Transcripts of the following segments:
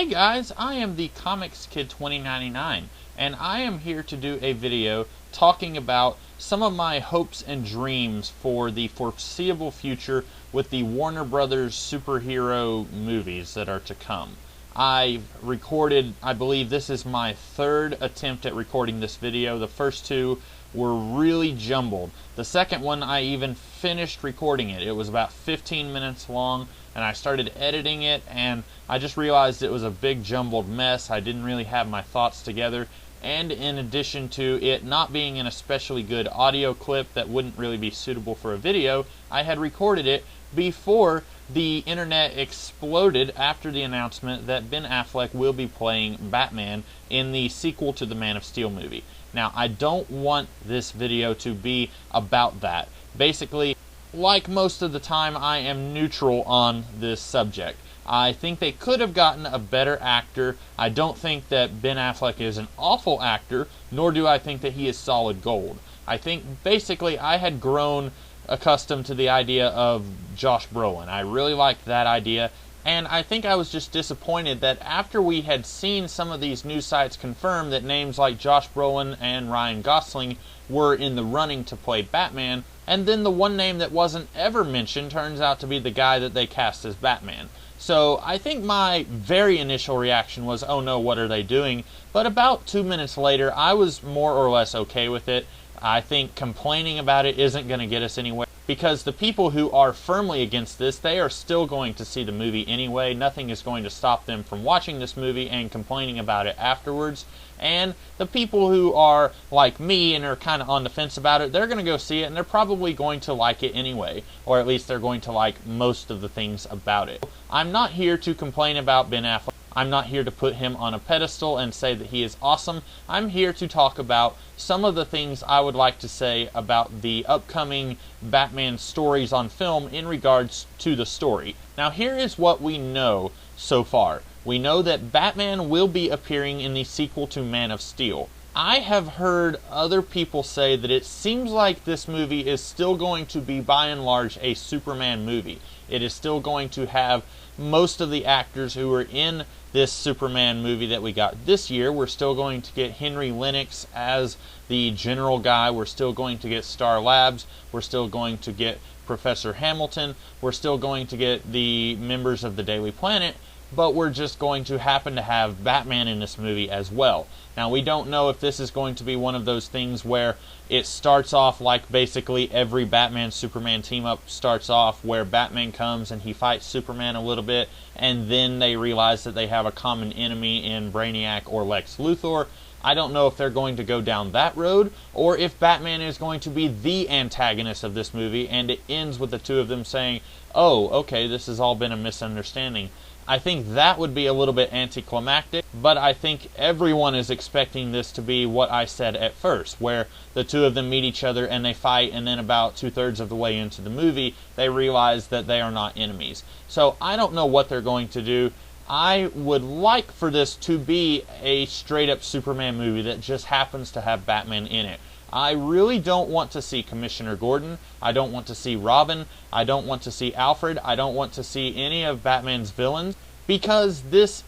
Hey guys, I am the Comics Kid 2099, and I am here to do a video talking about some of my hopes and dreams for the foreseeable future with the Warner Brothers superhero movies that are to come. I've recorded, I believe this is my third attempt at recording this video. The first two were really jumbled. The second one, I even finished recording it. It was about 15 minutes long, and I started editing it, and I just realized it was a big jumbled mess. I didn't really have my thoughts together, and in addition to it not being an especially good audio clip that wouldn't really be suitable for a video, I had recorded it before the internet exploded after the announcement that Ben Affleck will be playing Batman in the sequel to the Man of Steel movie. Now, I don't want this video to be about that. Basically, like most of the time, I am neutral on this subject. I think they could have gotten a better actor. I don't think that Ben Affleck is an awful actor, nor do I think that he is solid gold. I think basically I had grown accustomed to the idea of Josh Brolin. I really liked that idea, and I think I was just disappointed that after we had seen some of these news sites confirm that names like Josh Brolin and Ryan Gosling were in the running to play Batman, and then the one name that wasn't ever mentioned turns out to be the guy that they cast as Batman. So I think my very initial reaction was, oh no, what are they doing? But about 2 minutes later, I was more or less okay with it. I think complaining about it isn't going to get us anywhere, because the people who are firmly against this, they are still going to see the movie anyway. Nothing is going to stop them from watching this movie and complaining about it afterwards. And the people who are like me and are kind of on the fence about it, they're going to go see it, and they're probably going to like it anyway, or at least they're going to like most of the things about it. I'm not here to complain about Ben Affleck. I'm not here to put him on a pedestal and say that he is awesome. I'm here to talk about some of the things I would like to say about the upcoming Batman stories on film in regards to the story. Now, here is what we know so far. We know that Batman will be appearing in the sequel to Man of Steel. I have heard other people say that it seems like this movie is still going to be, by and large, a Superman movie. It is still going to have most of the actors who were in this Superman movie that we got this year. We're still going to get Henry Lennox as the general guy. We're still going to get Star Labs. We're still going to get Professor Hamilton. We're still going to get the members of the Daily Planet. But we're just going to happen to have Batman in this movie as well. Now, we don't know if this is going to be one of those things where it starts off like basically every Batman-Superman team-up starts off, where Batman comes and he fights Superman a little bit, and then they realize that they have a common enemy in Brainiac or Lex Luthor. I don't know if they're going to go down that road, or if Batman is going to be the antagonist of this movie, and it ends with the two of them saying, oh, okay, this has all been a misunderstanding. I think that would be a little bit anticlimactic, but I think everyone is expecting this to be what I said at first, where the two of them meet each other and they fight, and then about 2/3 of the way into the movie, they realize that they are not enemies. So I don't know what they're going to do. I would like for this to be a straight-up Superman movie that just happens to have Batman in it. I really don't want to see Commissioner Gordon. I don't want to see Robin. I don't want to see Alfred. I don't want to see any of Batman's villains, because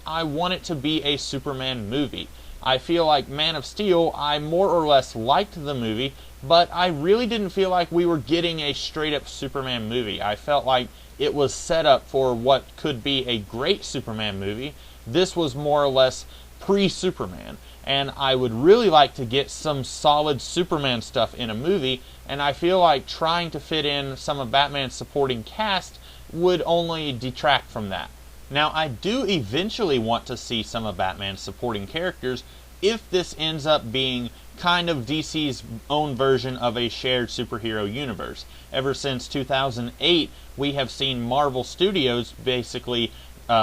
I want it to be a Superman movie. I feel like Man of Steel, I more or less liked the movie, but I really didn't feel like we were getting a straight-up Superman movie. I felt like it was set up for what could be a great Superman movie. This was more or less pre-Superman. And I would really like to get some solid Superman stuff in a movie, and I feel like trying to fit in some of Batman's supporting cast would only detract from that. Now, I do eventually want to see some of Batman's supporting characters if this ends up being kind of DC's own version of a shared superhero universe. Ever since 2008, we have seen Marvel Studios basically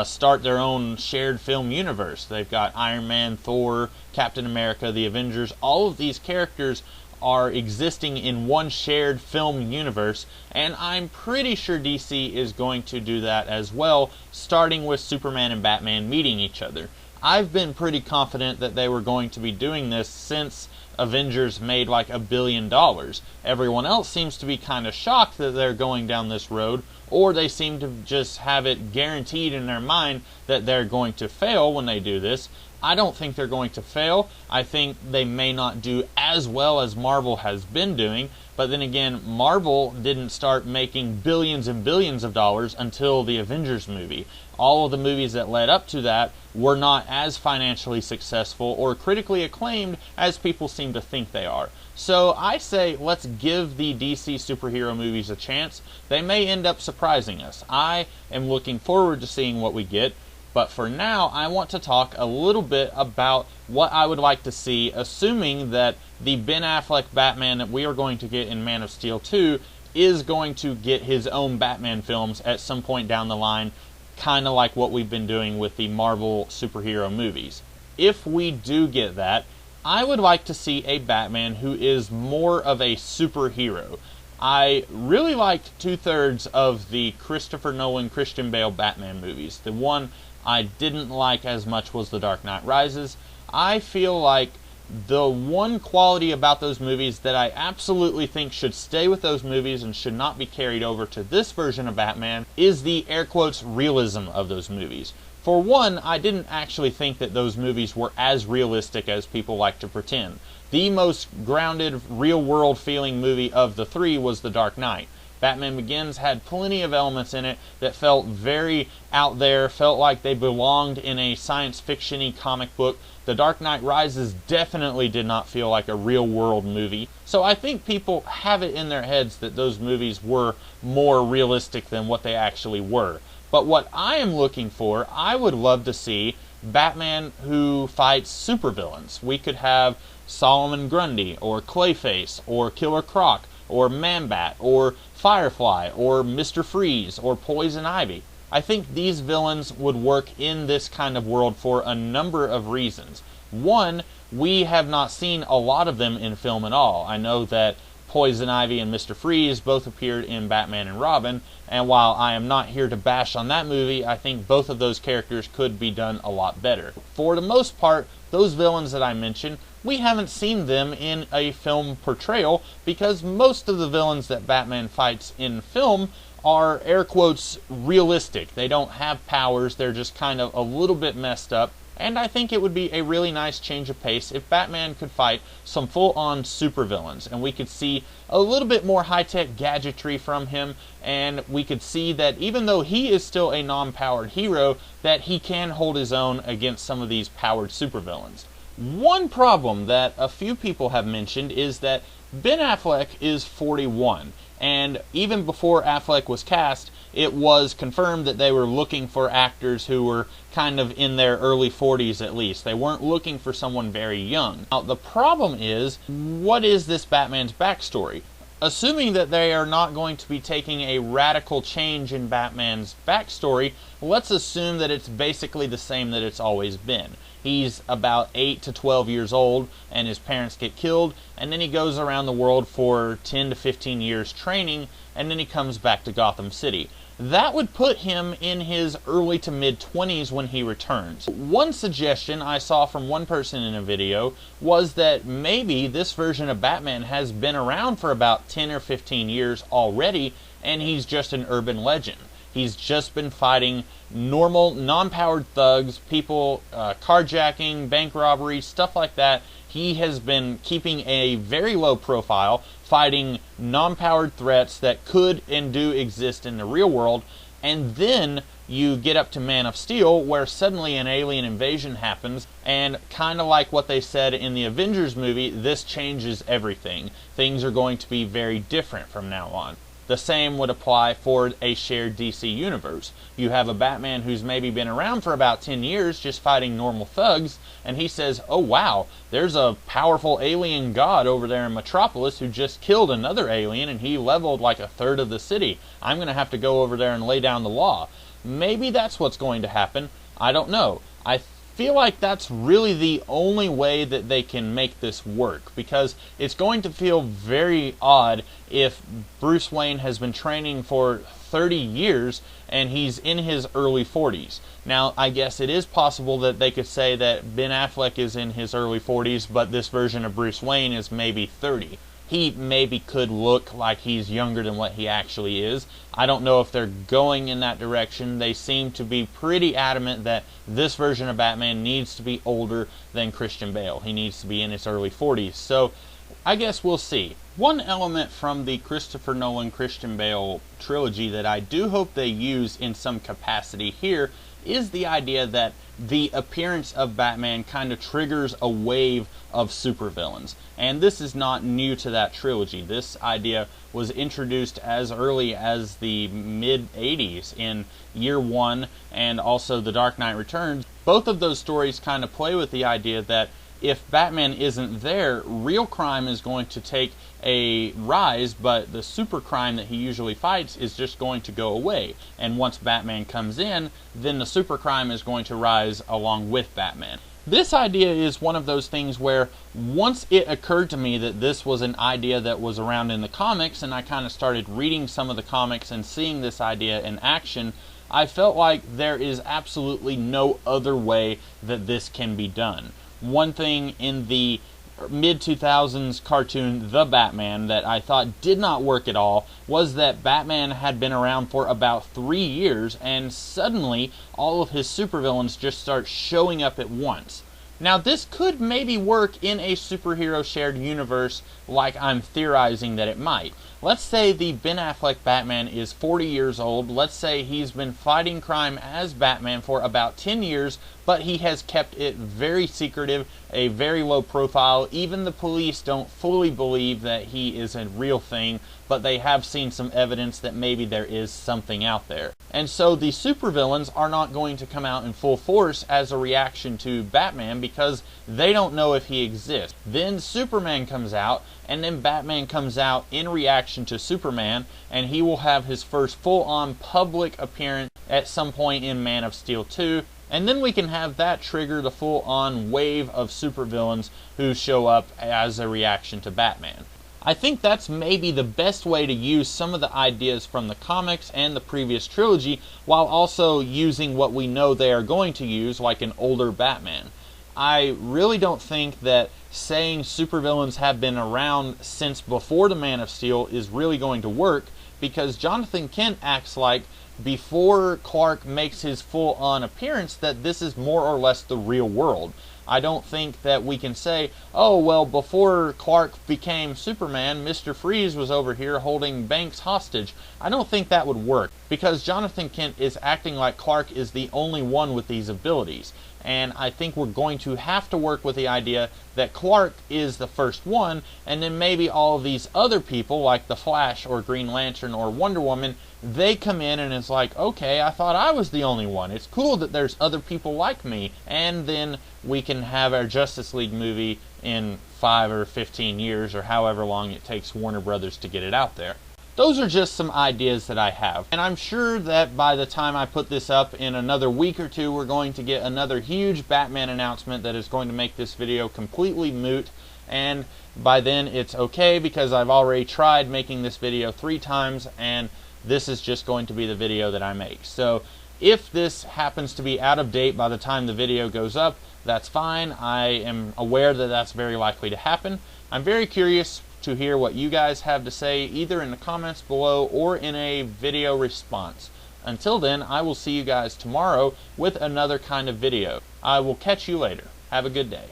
start their own shared film universe. They've got Iron Man, Thor, Captain America, the Avengers. All of these characters are existing in one shared film universe, and I'm pretty sure DC is going to do that as well, starting with Superman and Batman meeting each other. I've been pretty confident that they were going to be doing this since Avengers made like $1 billion. Everyone else seems to be kind of shocked that they're going down this road, or they seem to just have it guaranteed in their mind that they're going to fail when they do this. I don't think they're going to fail. I think they may not do as well as Marvel has been doing, but then again, Marvel didn't start making billions and billions of dollars until the Avengers movie. All of the movies that led up to that were not as financially successful or critically acclaimed as people seem to think they are. So I say let's give the DC superhero movies a chance. They may end up surprising us. I am looking forward to seeing what we get. But for now, I want to talk a little bit about what I would like to see, assuming that the Ben Affleck Batman that we are going to get in Man of Steel 2 is going to get his own Batman films at some point down the line, kind of like what we've been doing with the Marvel superhero movies. If we do get that, I would like to see a Batman who is more of a superhero. I really liked 2/3 of the Christopher Nolan, Christian Bale Batman movies. The one I didn't like as much was The Dark Knight Rises. I feel like the one quality about those movies that I absolutely think should stay with those movies and should not be carried over to this version of Batman is the air quotes realism of those movies. For one, I didn't actually think that those movies were as realistic as people like to pretend. The most grounded, real-world feeling movie of the three was The Dark Knight. Batman Begins had plenty of elements in it that felt very out there, felt like they belonged in a science fiction-y comic book. The Dark Knight Rises definitely did not feel like a real-world movie. So I think people have it in their heads that those movies were more realistic than what they actually were. But what I am looking for, I would love to see Batman who fights supervillains. We could have Solomon Grundy, or Clayface, or Killer Croc, or Man-Bat, or Firefly, or Mr. Freeze, or Poison Ivy. I think these villains would work in this kind of world for a number of reasons. One, we have not seen a lot of them in film at all. I know that Poison Ivy and Mr. Freeze both appeared in Batman and Robin, and while I am not here to bash on that movie, I think both of those characters could be done a lot better. For the most part, those villains that I mentioned, we haven't seen them in a film portrayal because most of the villains that Batman fights in film are air quotes realistic. They don't have powers, they're just kind of a little bit messed up. And I think it would be a really nice change of pace if Batman could fight some full-on supervillains, and we could see a little bit more high-tech gadgetry from him, and we could see that even though he is still a non-powered hero, that he can hold his own against some of these powered supervillains. One problem that a few people have mentioned is that Ben Affleck is 41, and even before Affleck was cast, it was confirmed that they were looking for actors who were kind of in their early 40s at least. They weren't looking for someone very young. Now, the problem is, what is this Batman's backstory? Assuming that they are not going to be taking a radical change in Batman's backstory, let's assume that it's basically the same that it's always been. He's about 8 to 12 years old, and his parents get killed, and then he goes around the world for 10 to 15 years training, and then he comes back to Gotham City. That would put him in his early to mid-20s when he returns. One suggestion I saw from one person in a video was that maybe this version of Batman has been around for about 10 or 15 years already, and he's just an urban legend. He's just been fighting normal, non-powered thugs, people carjacking, bank robbery, stuff like that. He has been keeping a very low profile, fighting non-powered threats that could and do exist in the real world, and then you get up to Man of Steel, where suddenly an alien invasion happens, and kind of like what they said in the Avengers movie, this changes everything. Things are going to be very different from now on. The same would apply for a shared DC universe. You have a Batman who's maybe been around for about 10 years just fighting normal thugs, and he says, oh wow, there's a powerful alien god over there in Metropolis who just killed another alien and he leveled like a third of the city. I'm going to have to go over there and lay down the law. Maybe that's what's going to happen. I don't know. I feel like that's really the only way that they can make this work, because it's going to feel very odd if Bruce Wayne has been training for 30 years, and he's in his early 40s. Now, I guess it is possible that they could say that Ben Affleck is in his early 40s, but this version of Bruce Wayne is maybe 30. He maybe could look like he's younger than what he actually is. I don't know if they're going in that direction. They seem to be pretty adamant that this version of Batman needs to be older than Christian Bale. He needs to be in his early 40s. So I guess we'll see. One element from the Christopher Nolan Christian Bale trilogy that I do hope they use in some capacity here is the idea that the appearance of Batman kind of triggers a wave of supervillains. And this is not new to that trilogy. This idea was introduced as early as the mid-80s in Year One and also The Dark Knight Returns. Both of those stories kind of play with the idea that if Batman isn't there, real crime is going to take a rise, but the super crime that he usually fights is just going to go away. And once Batman comes in, then the super crime is going to rise along with Batman. This idea is one of those things where once it occurred to me that this was an idea that was around in the comics, and I kind of started reading some of the comics and seeing this idea in action, I felt like there is absolutely no other way that this can be done. One thing in the mid-2000s cartoon The Batman that I thought did not work at all was that Batman had been around for about 3 years, and suddenly all of his supervillains just start showing up at once. Now, this could maybe work in a superhero shared universe like I'm theorizing that it might. Let's say the Ben Affleck Batman is 40 years old. Let's say he's been fighting crime as Batman for about 10 years, but he has kept it very secretive, a very low profile. Even the police don't fully believe that he is a real thing, but they have seen some evidence that maybe there is something out there. And so the supervillains are not going to come out in full force as a reaction to Batman because they don't know if he exists. Then Superman comes out, and then Batman comes out in reaction to Superman, and he will have his first full-on public appearance at some point in Man of Steel 2, and then we can have that trigger the full-on wave of supervillains who show up as a reaction to Batman. I think that's maybe the best way to use some of the ideas from the comics and the previous trilogy while also using what we know they are going to use, like an older Batman. I really don't think that saying supervillains have been around since before the Man of Steel is really going to work, because Jonathan Kent acts like before Clark makes his full-on appearance that this is more or less the real world. I don't think that we can say, oh, well, before Clark became Superman, Mr. Freeze was over here holding Banks hostage. I don't think that would work, because Jonathan Kent is acting like Clark is the only one with these abilities. And I think we're going to have to work with the idea that Clark is the first one, and then maybe all of these other people, like the Flash or Green Lantern or Wonder Woman, they come in and it's like, okay, I thought I was the only one. It's cool that there's other people like me. And then we can have our Justice League movie in 5 or 15 years or however long it takes Warner Brothers to get it out there. Those are just some ideas that I have. And I'm sure that by the time I put this up in another week or two, we're going to get another huge Batman announcement that is going to make this video completely moot. And by then it's okay, because I've already tried making this video 3 times, and this is just going to be the video that I make. So if this happens to be out of date by the time the video goes up, that's fine. I am aware that that's very likely to happen. I'm very curious to hear what you guys have to say, either in the comments below or in a video response. Until then, I will see you guys tomorrow with another kind of video. I will catch you later. Have a good day.